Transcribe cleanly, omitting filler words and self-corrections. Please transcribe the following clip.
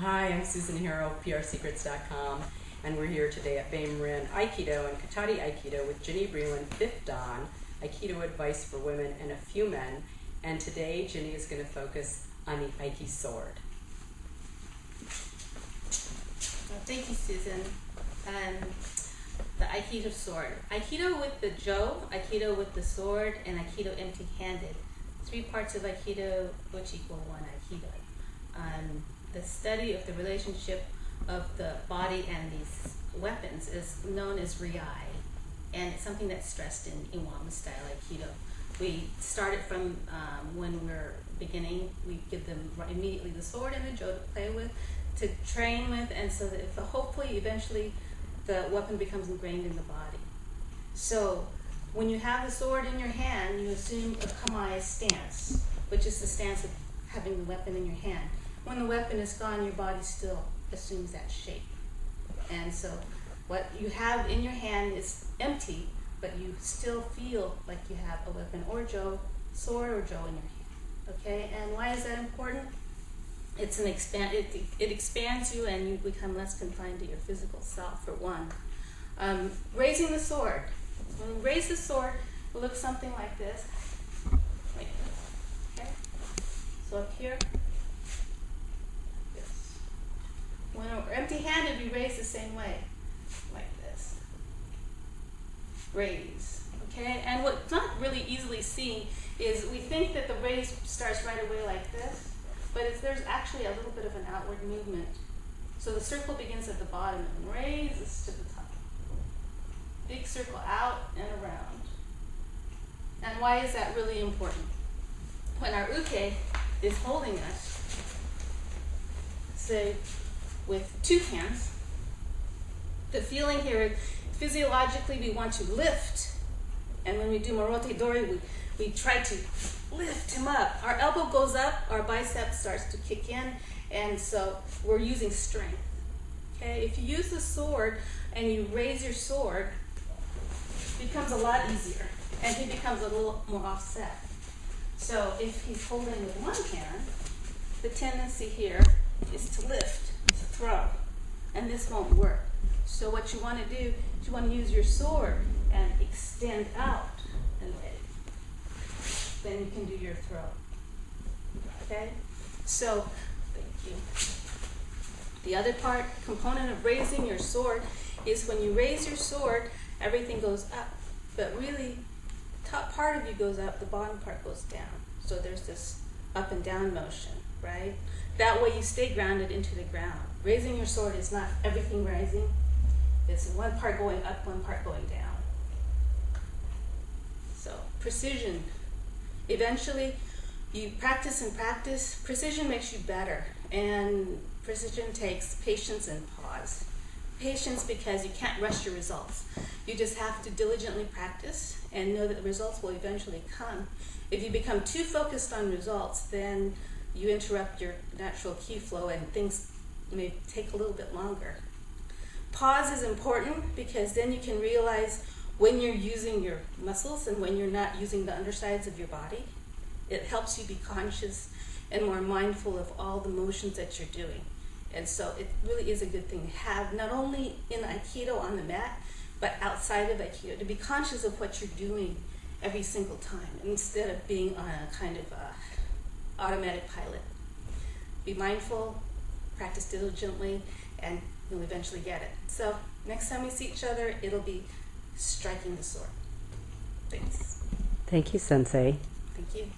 Hi, I'm Susan Harrow, PRSecrets.com, and we're here today at Breeland Aikido and Katati Aikido with Ginny Breeland, 5th Dan, Aikido advice for women and a few men. And today, Ginny is going to focus on the Aiki sword. Well, thank you, Susan. The Aikido sword. Aikido with the Jo, Aikido with the sword, and Aikido empty-handed. 3 parts of Aikido which equal 1 Aikido. The study of the relationship of the body and these weapons is known as Riai, and it's something that's stressed in Iwama style Aikido. We started from when we're beginning, we give them immediately the sword and the Jo to play with, to train with, and so that hopefully eventually the weapon becomes ingrained in the body. So when you have the sword in your hand, you assume a kamae stance, which is the stance of having the weapon in your hand. When the weapon is gone, your body still assumes that shape. And so what you have in your hand is empty, but you still feel like you have a weapon or Jo, sword or Jo in your hand. Okay, and why is that important? It's it expands you, and you become less confined to your physical self, for one. Raising the sword. When you raise the sword, it looks something like this. Okay? So up here, this. When we're empty-handed, we raise the same way, like this. Raise. Okay? And what's not really easily seen is we think that the raise starts right away like this, but there's actually a little bit of an outward movement. So the circle begins at the bottom and raises to the top. Big circle out and around. And why is that really important? When our uke is holding us, say with 2 hands, the feeling here is physiologically we want to lift. And when we do Morote Dori, we try to lift him up. Our elbow goes up, our bicep starts to kick in, and so we're using strength. Okay, if you use the sword and you raise your sword, it becomes a lot easier, and he becomes a little more offset. So if he's holding with 1 hand, the tendency here is to lift, to throw, and this won't work. So what you want to do is you want to use your sword and extend out and leg. Then you can do your throw. Okay? So, thank you. The other component of raising your sword is when you raise your sword, everything goes up. But really, top part of you goes up, the bottom part goes down. So there's this up and down motion, right? That way you stay grounded into the ground. Raising your sword is not everything rising. It's one part going up, one part going down. So, precision. Eventually, you practice and practice. Precision makes you better, and precision takes patience and pause. Patience because you can't rush your results. You just have to diligently practice and know that the results will eventually come. If you become too focused on results, then you interrupt your natural ki flow and things may take a little bit longer. Pause is important because then you can realize when you're using your muscles and when you're not using the undersides of your body. It helps you be conscious and more mindful of all the motions that you're doing. And so it really is a good thing to have, not only in Aikido on the mat, but outside of Aikido, to be conscious of what you're doing every single time, instead of being on a kind of automatic pilot. Be mindful, practice diligently, and you'll eventually get it. So next time we see each other, it'll be striking the sword. Thanks. Thank you, Sensei. Thank you.